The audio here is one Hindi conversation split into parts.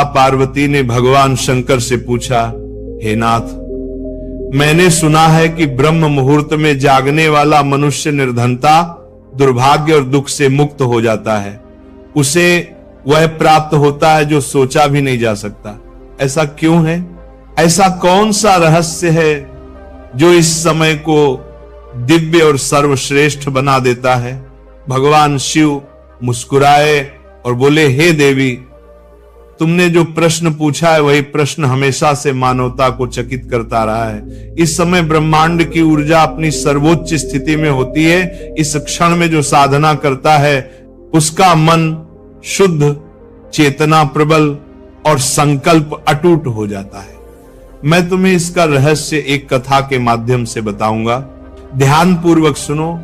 पार्वती ने भगवान शंकर से पूछा, हे नाथ, मैंने सुना है कि ब्रह्म मुहूर्त में जागने वाला मनुष्य निर्धनता, दुर्भाग्य और दुख से मुक्त हो जाता है। उसे वह प्राप्त होता है जो सोचा भी नहीं जा सकता। ऐसा क्यों है? ऐसा कौन सा रहस्य है जो इस समय को दिव्य और सर्वश्रेष्ठ बना देता है? भगवान शिव मुस्कुराए और बोले, हे देवी, तुमने जो प्रश्न पूछा है वही प्रश्न हमेशा से मानवता को चकित करता रहा है। इस समय ब्रह्मांड की ऊर्जा अपनी सर्वोच्च स्थिति में होती है। इस क्षण में जो साधना करता है उसका मन शुद्ध, चेतना प्रबल और संकल्प अटूट हो जाता है। मैं तुम्हें इसका रहस्य एक कथा के माध्यम से बताऊंगा। ध्यान पूर्वक सुनो।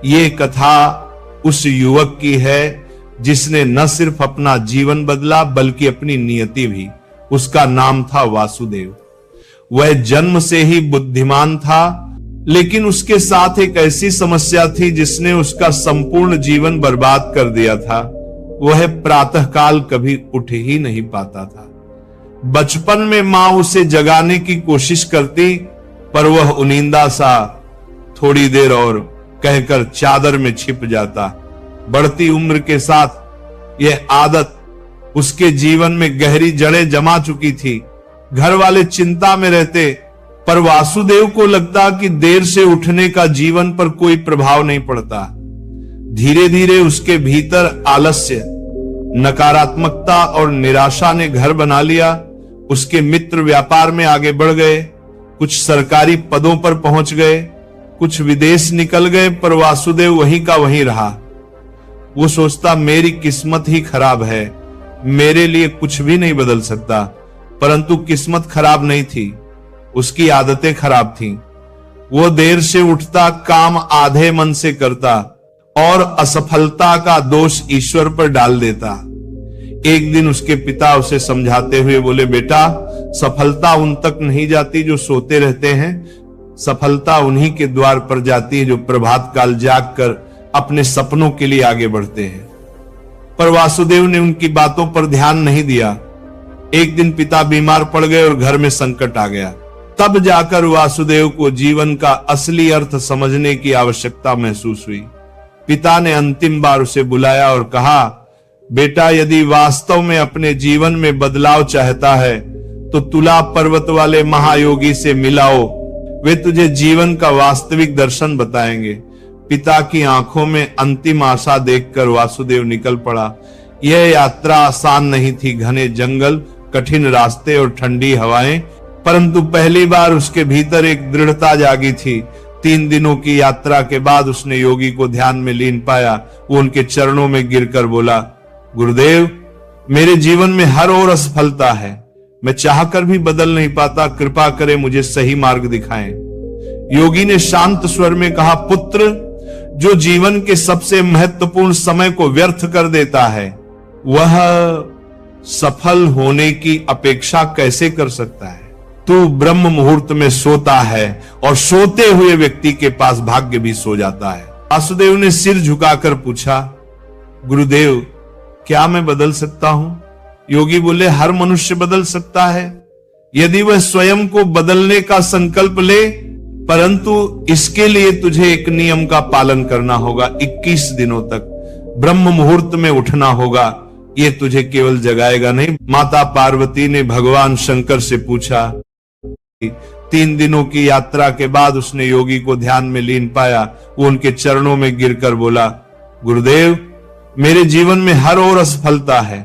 ये कथा उस युवक की है जिसने न सिर्फ अपना जीवन बदला बल्कि अपनी नियति भी। उसका नाम था वासुदेव। वह जन्म से ही बुद्धिमान था, लेकिन उसके साथ एक ऐसी समस्या थी जिसने उसका संपूर्ण जीवन बर्बाद कर दिया था। वह प्रातःकाल कभी उठ ही नहीं पाता था। बचपन में मां उसे जगाने की कोशिश करती, पर वह उनींदा सा थोड़ी देर और कहकर चादर में छिप जाता। बढ़ती उम्र के साथ यह आदत उसके जीवन में गहरी जड़ें जमा चुकी थी। घर वाले चिंता में रहते, पर वासुदेव को लगता कि देर से उठने का जीवन पर कोई प्रभाव नहीं पड़ता। धीरे धीरे उसके भीतर आलस्य, नकारात्मकता और निराशा ने घर बना लिया। उसके मित्र व्यापार में आगे बढ़ गए, कुछ सरकारी पदों पर पहुंच गए, कुछ विदेश निकल गए, पर वासुदेव वहीं का वहीं रहा। वो सोचता, मेरी किस्मत ही खराब है, मेरे लिए कुछ भी नहीं बदल सकता। परंतु किस्मत खराब नहीं थी, उसकी आदतें खराब थीं। वो देर से उठता, काम आधे मन से करता और असफलता का दोष ईश्वर पर डाल देता। एक दिन उसके पिता उसे समझाते हुए बोले, बेटा, सफलता उन तक नहीं जाती जो सोते रहते हैं, सफलता उन्हीं के द्वार पर जाती है जो प्रभात काल जागकर अपने सपनों के लिए आगे बढ़ते हैं। पर वासुदेव ने उनकी बातों पर ध्यान नहीं दिया। एक दिन पिता बीमार पड़ गए और घर में संकट आ गया। तब जाकर वासुदेव को जीवन का असली अर्थ समझने की आवश्यकता महसूस हुई। पिता ने अंतिम बार उसे बुलाया और कहा, बेटा, यदि वास्तव में अपने जीवन में बदलाव चाहता है तो तुला पर्वत वाले महायोगी से मिलाओ, वे तुझे जीवन का वास्तविक दर्शन बताएंगे। पिता की आंखों में अंतिम आशा देखकर वासुदेव निकल पड़ा। यह यात्रा आसान नहीं थी। घने जंगल, कठिन रास्ते और ठंडी हवाएं, परंतु पहली बार उसके भीतर एक दृढ़ता जागी थी। 3 दिनों की यात्रा के बाद उसने योगी को ध्यान में लीन पाया। वो उनके चरणों में गिरकर बोला, गुरुदेव, मेरे जीवन में हर ओर असफलता है, मैं चाहकर भी बदल नहीं पाता, कृपा करें मुझे सही मार्ग दिखाएं। योगी ने शांत स्वर में कहा, पुत्र, जो जीवन के सबसे महत्वपूर्ण समय को व्यर्थ कर देता है वह सफल होने की अपेक्षा कैसे कर सकता है? तू ब्रह्म मुहूर्त में सोता है और सोते हुए व्यक्ति के पास भाग्य भी सो जाता है। वासुदेव ने सिर झुकाकर पूछा, गुरुदेव, क्या मैं बदल सकता हूं? योगी बोले, हर मनुष्य बदल सकता है यदि वह स्वयं को बदलने का संकल्प ले, परंतु इसके लिए तुझे एक नियम का पालन करना होगा। 21 दिनों तक ब्रह्म मुहूर्त में उठना होगा। ये तुझे केवल जगाएगा नहीं। माता पार्वती ने भगवान शंकर से पूछा। 3 दिनों की यात्रा के बाद उसने योगी को ध्यान में लीन पाया। वो उनके चरणों में गिरकर बोला, गुरुदेव, मेरे जीवन में हर ओर असफलता है,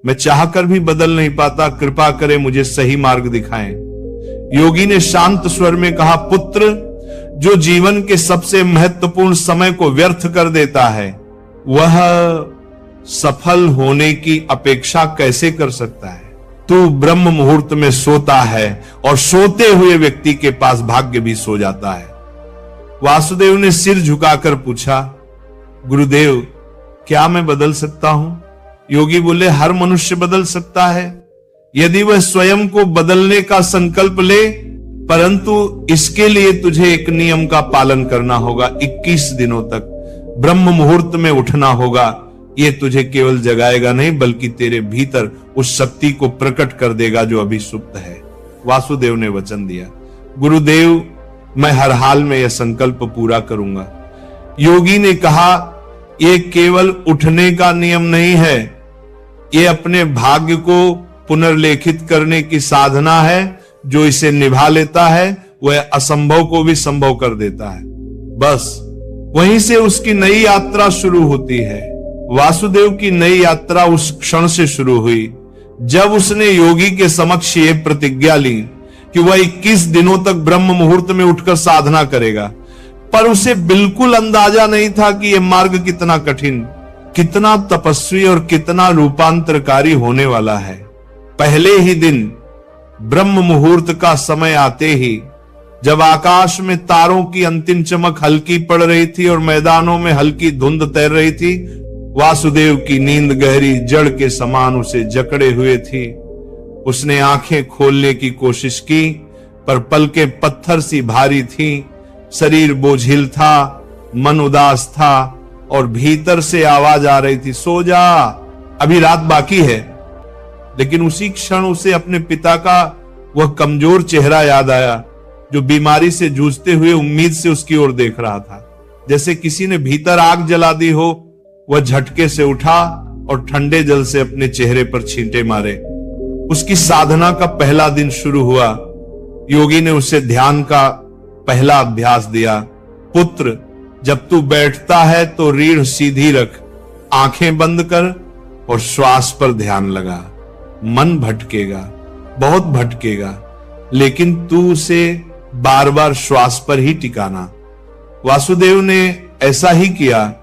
मैं चाहकर भी बदल नहीं पाता, कृपा करें मुझे सही मार्ग दिखाएं। योगी ने शांत स्वर में कहा, पुत्र, जो जीवन के सबसे महत्वपूर्ण समय को व्यर्थ कर देता है वह सफल होने की अपेक्षा कैसे कर सकता है? तू ब्रह्म मुहूर्त में सोता है और सोते हुए व्यक्ति के पास भाग्य भी सो जाता है। वासुदेव ने सिर झुकाकर पूछा, गुरुदेव, क्या मैं बदल सकता हूं? योगी बोले, हर मनुष्य बदल सकता है यदि वह स्वयं को बदलने का संकल्प ले, परंतु इसके लिए तुझे एक नियम का पालन करना होगा। 21 दिनों तक ब्रह्म मुहूर्त में उठना होगा। ये तुझे केवल जगाएगा नहीं बल्कि तेरे भीतर उस शक्ति को प्रकट कर देगा जो अभी सुप्त है। वासुदेव ने वचन दिया, गुरुदेव मैं हर हाल में यह संकल्प पूरा करूंगा। योगी ने कहा, यह केवल उठने का नियम नहीं है, यह अपने भाग्य को पुनर्लेखित करने की साधना है। जो इसे निभा लेता है वह असंभव को भी संभव कर देता है। बस वहीं से उसकी नई यात्रा शुरू होती है। वासुदेव की नई यात्रा उस क्षण से शुरू हुई जब उसने योगी के समक्ष ये प्रतिज्ञा ली कि वह 21 दिनों तक ब्रह्म मुहूर्त में उठकर साधना करेगा। पर उसे बिल्कुल अंदाजा नहीं था कि यह मार्ग कितना कठिन, कितना तपस्वी और कितना रूपांतरकारी होने वाला है। पहले ही दिन ब्रह्म मुहूर्त का समय आते ही, जब आकाश में तारों की अंतिम चमक हल्की पड़ रही थी और मैदानों में हल्की धुंध तैर रही थी, वासुदेव की नींद गहरी जड़ के समान उसे जकड़े हुए थी। उसने आंखें खोलने की कोशिश की, पर पलकें पत्थर सी भारी थी, शरीर बोझिल था, मन उदास था और भीतर से आवाज आ रही थी, सो जा, अभी रात बाकी है। लेकिन उसी क्षण उसे अपने पिता का वह कमजोर चेहरा याद आया, जो बीमारी से जूझते हुए उम्मीद से उसकी ओर देख रहा था। जैसे किसी ने भीतर आग जला दी हो। वह झटके से उठा और ठंडे जल से अपने चेहरे पर छींटे मारे। उसकी साधना का पहला दिन शुरू हुआ। योगी ने उसे ध्यान का पहला अभ्यास दिया। पुत्र, जब तू बैठता है तो रीढ़ सीधी रख, आंखें बंद कर और श्वास पर ध्यान लगा। मन भटकेगा, बहुत भटकेगा, लेकिन तू उसे बार बार श्वास पर ही टिकाना। वासुदेव ने ऐसा ही किया।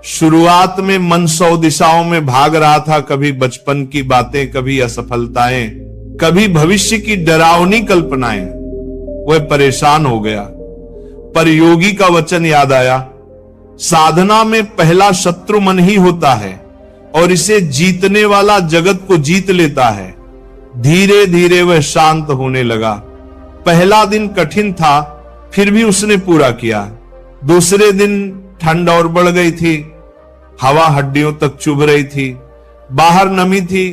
शुरुआत में मन 100 दिशाओं में भाग रहा था, कभी बचपन की बातें, कभी असफलताएं, कभी भविष्य की डरावनी कल्पनाएं। वह परेशान हो गया। पर योगी का वचन याद आया, साधना में पहला शत्रु मन ही होता है और इसे जीतने वाला जगत को जीत लेता है। धीरे धीरे वह शांत होने लगा। पहला दिन कठिन था, फिर भी उसने पूरा किया। दूसरे दिन ठंड और बढ़ गई थी, हवा हड्डियों तक चुभ रही थी, बाहर नमी थी,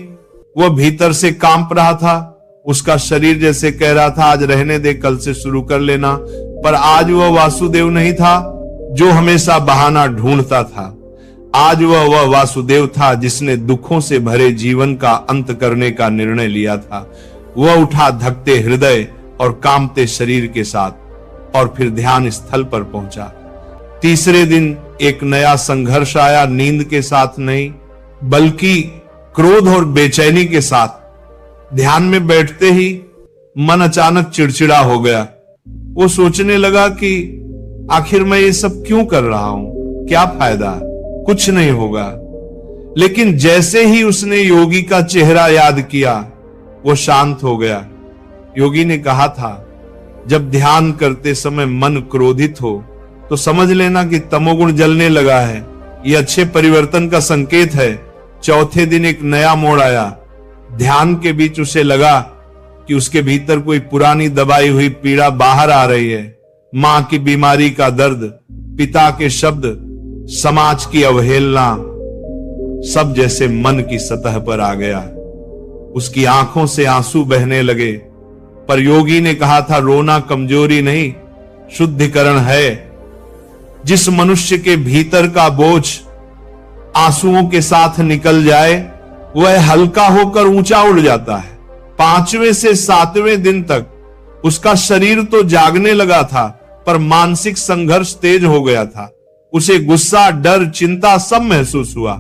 वह भीतर से कांप रहा था। उसका शरीर जैसे कह रहा था, आज रहने दे, कल से शुरू कर लेना। पर आज वह वासुदेव नहीं था जो हमेशा बहाना ढूंढता था। आज वह वासुदेव था जिसने दुखों से भरे जीवन का अंत करने का निर्णय लिया था। वह उठा धकते हृदय और कांपते शरीर के साथ और फिर ध्यान स्थल पर पहुंचा। तीसरे दिन एक नया संघर्ष आया, नींद के साथ नहीं बल्कि क्रोध और बेचैनी के साथ। ध्यान में बैठते ही मन अचानक चिड़चिड़ा हो गया। वो सोचने लगा कि आखिर मैं ये सब क्यों कर रहा हूं, क्या फायदा, कुछ नहीं होगा। लेकिन जैसे ही उसने योगी का चेहरा याद किया, वो शांत हो गया। योगी ने कहा था, जब ध्यान करते समय मन क्रोधित हो तो समझ लेना कि तमोगुण जलने लगा है। यह अच्छे परिवर्तन का संकेत है। चौथे दिन एक नया मोड़ आया। ध्यान के बीच उसे लगा कि उसके भीतर कोई पुरानी दबाई हुई पीड़ा बाहर आ रही है। मां की बीमारी का दर्द, पिता के शब्द, समाज की अवहेलना, सब जैसे मन की सतह पर आ गया। उसकी आंखों से आंसू बहने लगे। पर योगी ने कहा था, रोना कमजोरी नहीं, शुद्धिकरण है। जिस मनुष्य के भीतर का बोझ आंसुओं के साथ निकल जाए, वह हल्का होकर ऊंचा उड़ जाता है। 5वें से 7वें दिन तक उसका शरीर तो जागने लगा था, पर मानसिक संघर्ष तेज हो गया था। उसे गुस्सा, डर, चिंता सब महसूस हुआ।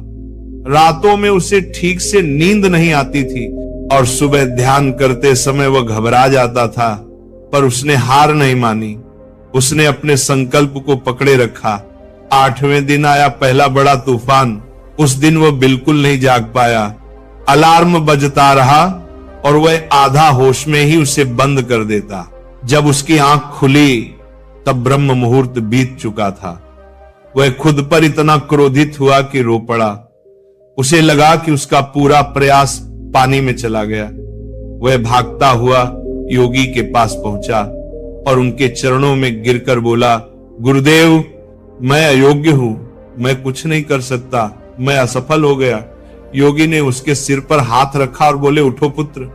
रातों में उसे ठीक से नींद नहीं आती थी और सुबह ध्यान करते समय वह घबरा जाता था। पर उसने हार नहीं मानी। उसने अपने संकल्प को पकड़े रखा। 8वें दिन आया पहला बड़ा तूफान। उस दिन वह बिल्कुल नहीं जाग पाया। अलार्म बजता रहा और वह आधा होश में ही उसे बंद कर देता। जब उसकी आंख खुली तब ब्रह्म मुहूर्त बीत चुका था। वह खुद पर इतना क्रोधित हुआ कि रो पड़ा। उसे लगा कि उसका पूरा प्रयास पानी में चला गया। वह भागता हुआ योगी के पास पहुंचा और उनके चरणों में गिरकर बोला, गुरुदेव, मैं अयोग्य हूं, मैं कुछ नहीं कर सकता, मैं असफल हो गया। योगी ने उसके सिर पर हाथ रखा और बोले, उठो पुत्र,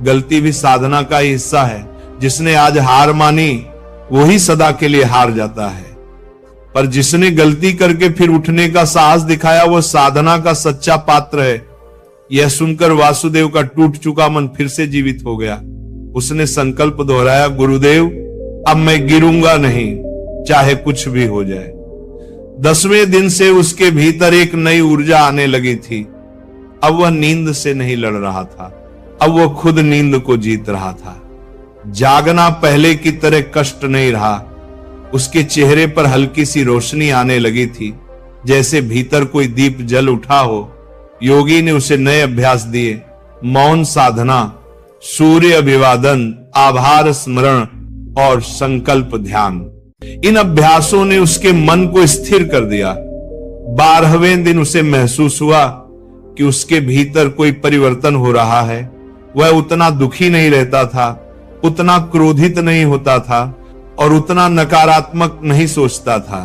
गलती भी साधना का ही हिस्सा है। जिसने आज हार मानी वही सदा के लिए हार जाता है, पर जिसने गलती करके फिर उठने का साहस दिखाया वो साधना का सच्चा पात्र है। यह सुनकर वासुदेव का टूट चुका मन फिर से जीवित हो गया। उसने संकल्प दोहराया, गुरुदेव अब मैं गिरूंगा नहीं, चाहे कुछ भी हो जाए। 10वें दिन से उसके भीतर एक नई ऊर्जा आने लगी थी। अब वह नींद से नहीं लड़ रहा था, अब वह खुद नींद को जीत रहा था। जागना पहले की तरह कष्ट नहीं रहा। उसके चेहरे पर हल्की सी रोशनी आने लगी थी, जैसे भीतर कोई दीप जल उठा हो। योगी ने उसे नए अभ्यास दिए, मौन साधना, सूर्य अभिवादन, आभार स्मरण और संकल्प ध्यान। इन अभ्यासों ने उसके मन को स्थिर कर दिया। 12वें दिन उसे महसूस हुआ कि उसके भीतर कोई परिवर्तन हो रहा है। वह उतना दुखी नहीं रहता था, उतना क्रोधित नहीं होता था और उतना नकारात्मक नहीं सोचता था।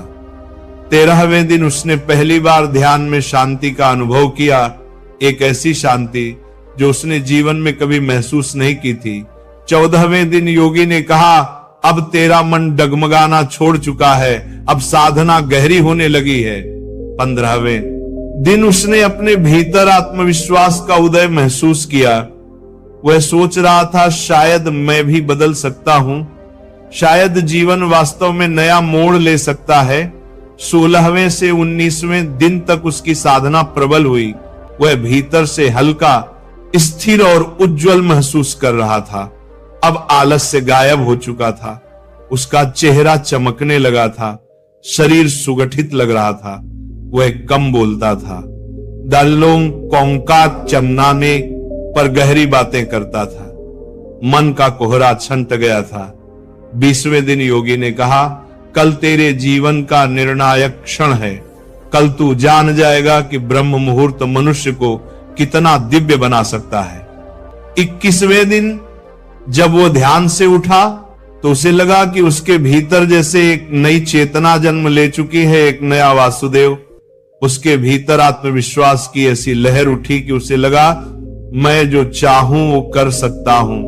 13वें दिन उसने पहली बार ध्यान में शांति का अनुभव किया, एक ऐसी शांति जो उसने जीवन में कभी महसूस नहीं की थी। 14वें दिन योगी ने कहा, अब तेरा मन डगमगाना छोड़ चुका है, अब साधना गहरी होने लगी है। 15वें दिन उसने अपने भीतर आत्मविश्वास का उदय महसूस किया। वह सोच रहा था, शायद मैं भी बदल सकता हूं, शायद जीवन वास्तव में नया मोड़ ले सकता है। 16वें से 19वें दिन तक उसकी साधना प्रबल हुई। वह भीतर से हल्का, स्थिर और उज्जवल महसूस कर रहा था। अब आलस्य गायब हो चुका था, उसका चेहरा चमकने लगा था, शरीर सुगठित लग रहा था। वह कम बोलता था, दालों कोंका चमनाने पर गहरी बातें करता था। मन का कोहरा छंट गया था। 20वें दिन योगी ने कहा, कल तेरे जीवन का निर्णायक क्षण है। कल तू जान जाएगा कि ब्रह्म मुहूर्त मनुष्य को कितना दिव्य बना सकता है। 21वें दिन जब वो ध्यान से उठा तो उसे लगा कि उसके भीतर जैसे एक नई चेतना जन्म ले चुकी है, एक नया वासुदेव। उसके भीतर आत्मविश्वास की ऐसी लहर उठी कि उसे लगा, मैं जो चाहूं वो कर सकता हूं,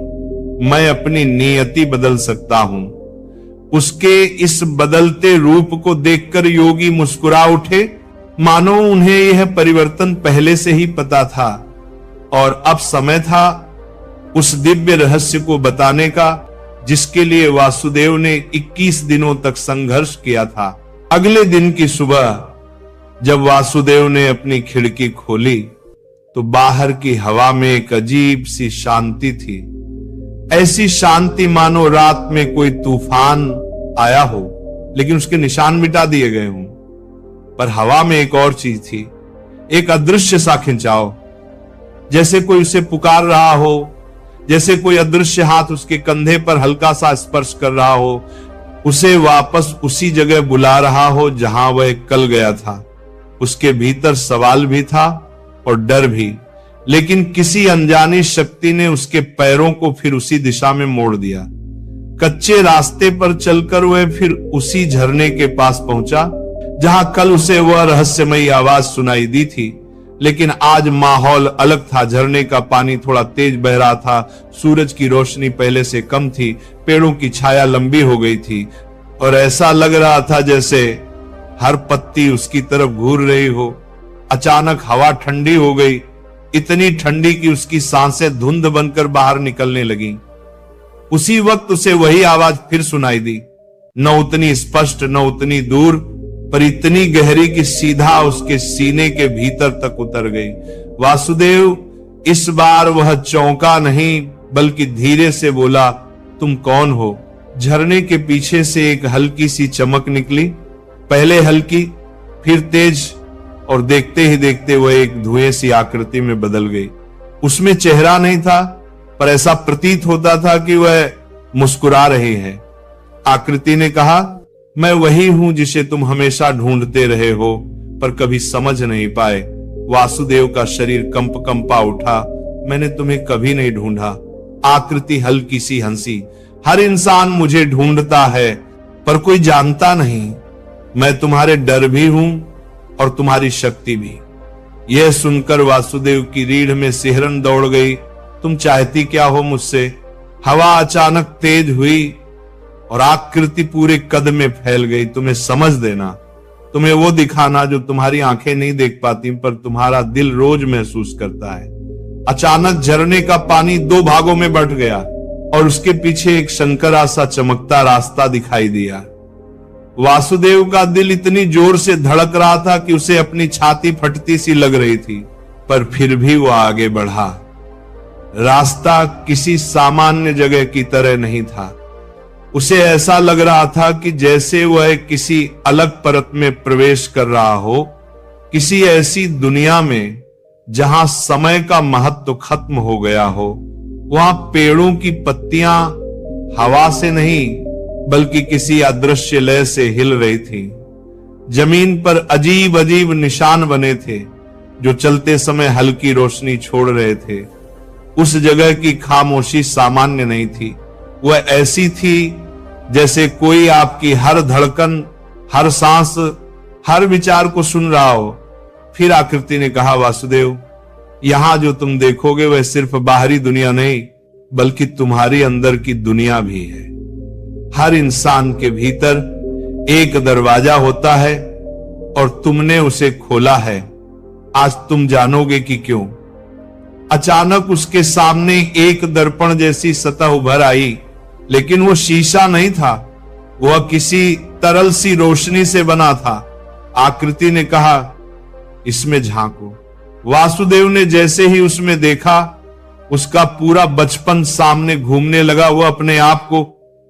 मैं अपनी नियति बदल सकता हूं। उसके इस बदलते रूप को देखकर योगी मुस्कुरा उठे, मानो उन्हें यह परिवर्तन पहले से ही पता था और अब समय था उस दिव्य रहस्य को बताने का जिसके लिए वासुदेव ने 21 दिनों तक संघर्ष किया था। अगले दिन की सुबह जब वासुदेव ने अपनी खिड़की खोली तो बाहर की हवा में एक अजीब सी शांति थी। ऐसी शांति मानो रात में कोई तूफान आया हो लेकिन उसके निशान मिटा दिए गए हों। पर हवा में एक और चीज थी, एक अदृश्य सा खिंचाव, जैसे कोई उसे पुकार रहा हो, जैसे कोई अदृश्य हाथ उसके कंधे पर हल्का सा स्पर्श कर रहा हो, उसे वापस उसी जगह बुला रहा हो जहां वह कल गया था। उसके भीतर सवाल भी था और डर भी, लेकिन किसी अनजानी शक्ति ने उसके पैरों को फिर उसी दिशा में मोड़ दिया। कच्चे रास्ते पर चलकर वह फिर उसी झरने के पास पहुंचा जहां कल उसे वह रहस्यमयी आवाज सुनाई दी थी, लेकिन आज माहौल अलग था। झरने का पानी थोड़ा तेज बह रहा था, सूरज की रोशनी पहले से कम थी, पेड़ों की छाया लंबी हो गई थी और ऐसा लग रहा था जैसे हर पत्ती उसकी तरफ घूर रही हो। अचानक हवा ठंडी हो गई, इतनी ठंडी कि उसकी सांसें धुंध बनकर बाहर निकलने लगी। उसी वक्त उसे वही आवाज फिर सुनाई दी, न उतनी स्पष्ट न उतनी दूर, पर इतनी गहरी कि सीधा उसके सीने के भीतर तक उतर गई। वासुदेव, इस बार वह चौंका नहीं बल्कि धीरे से बोला, तुम कौन हो? झरने के पीछे से एक हल्की सी चमक निकली, पहले हल्की फिर तेज, और देखते ही देखते वह एक धुएं सी आकृति में बदल गई। उसमें चेहरा नहीं था, पर ऐसा प्रतीत होता था कि वह मुस्कुरा रही है। आकृति ने कहा, मैं वही हूं जिसे तुम हमेशा ढूंढते रहे हो पर कभी समझ नहीं पाए। वासुदेव का शरीर कंपा उठा, मैंने तुम्हें कभी नहीं ढूंढा। आकृति हल्की सी हंसी, हर इंसान मुझे ढूंढता है पर कोई जानता नहीं। मैं तुम्हारे डर भी हूं और तुम्हारी शक्ति भी। यह सुनकर वासुदेव की रीढ़ में सिहरन दौड़ गई। तुम चाहती क्या हो मुझसे? हवा अचानक तेज हुई और आकृति पूरे कद में फैल गई। तुम्हें समझ देना, तुम्हें वो दिखाना जो तुम्हारी आंखें नहीं देख पाती पर तुम्हारा दिल रोज महसूस करता है। अचानक झरने का पानी दो भागों में बंट गया और उसके पीछे एक शंकरा सा चमकता रास्ता दिखाई दिया। वासुदेव का दिल इतनी जोर से धड़क रहा था कि उसे अपनी छाती फटती सी लग रही थी, पर फिर भी वो आगे बढ़ा। रास्ता किसी सामान्य जगह की तरह नहीं था। उसे ऐसा लग रहा था कि जैसे वह किसी अलग परत में प्रवेश कर रहा हो, किसी ऐसी दुनिया में जहां समय का महत्व खत्म हो गया हो। वहां पेड़ों की पत्तियां हवा से नहीं बल्कि किसी अदृश्य लय से हिल रही थी। जमीन पर अजीब अजीब निशान बने थे जो चलते समय हल्की रोशनी छोड़ रहे थे। उस जगह की खामोशी सामान्य नहीं थी, वह ऐसी थी जैसे कोई आपकी हर धड़कन, हर सांस, हर विचार को सुन रहा हो। फिर आकृति ने कहा, वासुदेव, यहां जो तुम देखोगे वह सिर्फ बाहरी दुनिया नहीं बल्कि तुम्हारी अंदर की दुनिया भी है। हर इंसान के भीतर एक दरवाजा होता है और तुमने उसे खोला है। आज तुम जानोगे कि क्यों। अचानक उसके सामने एक दर्पण जैसी सतह उभर आई, लेकिन वो शीशा नहीं था, वह किसी तरल सी रोशनी से बना था। आकृति ने कहा, इसमें झांको। वासुदेव ने जैसे ही उसमें देखा, उसका पूरा बचपन सामने घूमने लगा। वह अपने आप को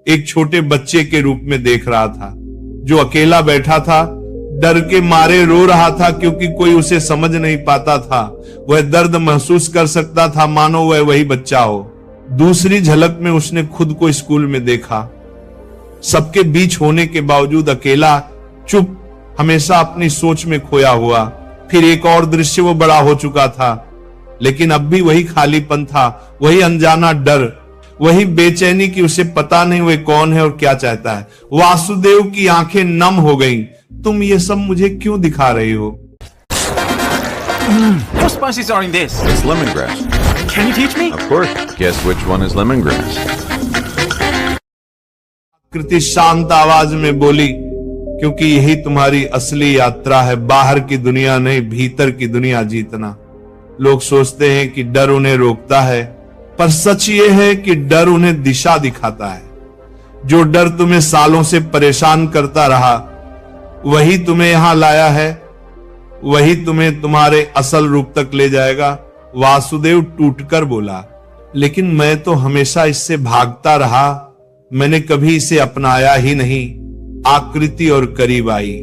एक छोटे बच्चे के रूप में देख रहा था जो अकेला बैठा था, डर के मारे रो रहा था क्योंकि कोई उसे समझ नहीं पाता था। वह दर्द महसूस कर सकता था मानो वह वही बच्चा हो। दूसरी झलक में उसने खुद को स्कूल में देखा, सबके बीच होने के बावजूद अकेला, चुप, हमेशा अपनी सोच में खोया हुआ। फिर एक और दृश्य, वो बड़ा हो चुका था लेकिन अब भी वही खालीपन था, वही अनजाना डर, वही बेचैनी कि उसे पता नहीं वह कौन है और क्या चाहता है। वासुदेव की आंखें नम हो गईं। तुम ये सब मुझे क्यों दिखा रही हो? How spices are in this? It's lemongrass. Can you teach me? Of course. Guess which one is lemongrass? कृति शांत आवाज में बोली, क्योंकि यही तुम्हारी असली यात्रा है, बाहर की दुनिया नहीं, भीतर की दुनिया जीतना। लोग सोचते हैं कि डर उन्हें रोकता है, पर सच ये है कि डर उन्हें दिशा दिखाता है। जो डर तुम्हें सालों से परेशान करता रहा, वही तुम्हें यहां लाया है, वही तुम्हें तुम्हारे असल रूप तक ले जाएगा। वासुदेव टूटकर बोला, लेकिन मैं तो हमेशा इससे भागता रहा, मैंने कभी इसे अपनाया ही नहीं। आकृति और करीब आई।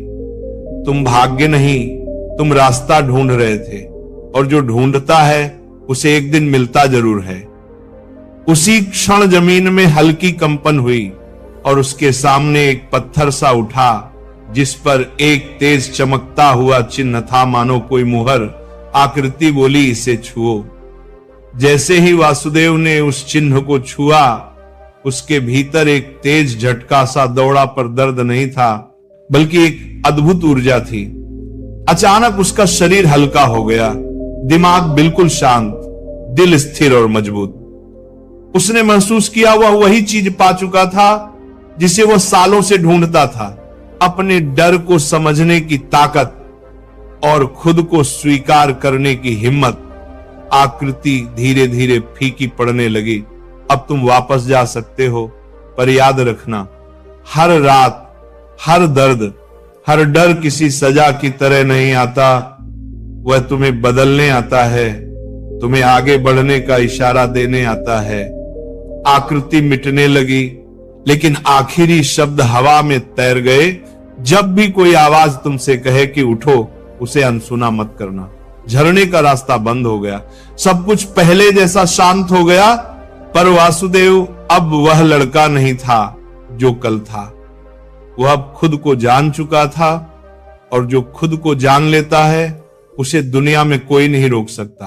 तुम भाग्य नहीं, तुम रास्ता ढूंढ रहे थे, और जो ढूंढता है उसे एक दिन मिलता जरूर है। उसी क्षण जमीन में हल्की कंपन हुई और उसके सामने एक पत्थर सा उठा जिस पर एक तेज चमकता हुआ चिन्ह था, मानो कोई मुहर। आकृति बोली, इसे छुओ। जैसे ही वासुदेव ने उस चिन्ह को छुआ, उसके भीतर एक तेज झटका सा दौड़ा, पर दर्द नहीं था बल्कि एक अद्भुत ऊर्जा थी। अचानक उसका शरीर हल्का हो गया, दिमाग बिल्कुल शांत, दिल स्थिर और मजबूत। उसने महसूस किया वह वही चीज पा चुका था जिसे वह सालों से ढूंढता था, अपने डर को समझने की ताकत और खुद को स्वीकार करने की हिम्मत। आकृति धीरे धीरे फीकी पड़ने लगी। अब तुम वापस जा सकते हो, पर याद रखना, हर रात, हर दर्द, हर डर किसी सजा की तरह नहीं आता। वह तुम्हें बदलने आता है, तुम्हें आगे बढ़ने का इशारा देने आता है। आकृति मिटने लगी, लेकिन आखिरी शब्द हवा में तैर गए। जब भी कोई आवाज तुमसे कहे कि उठो, उसे अनसुना मत करना। झरने का रास्ता बंद हो गया, सब कुछ पहले जैसा शांत हो गया, पर वासुदेव अब वह लड़का नहीं था जो कल था। वह अब खुद को जान चुका था, और जो खुद को जान लेता है उसे दुनिया में कोई नहीं रोक सकता।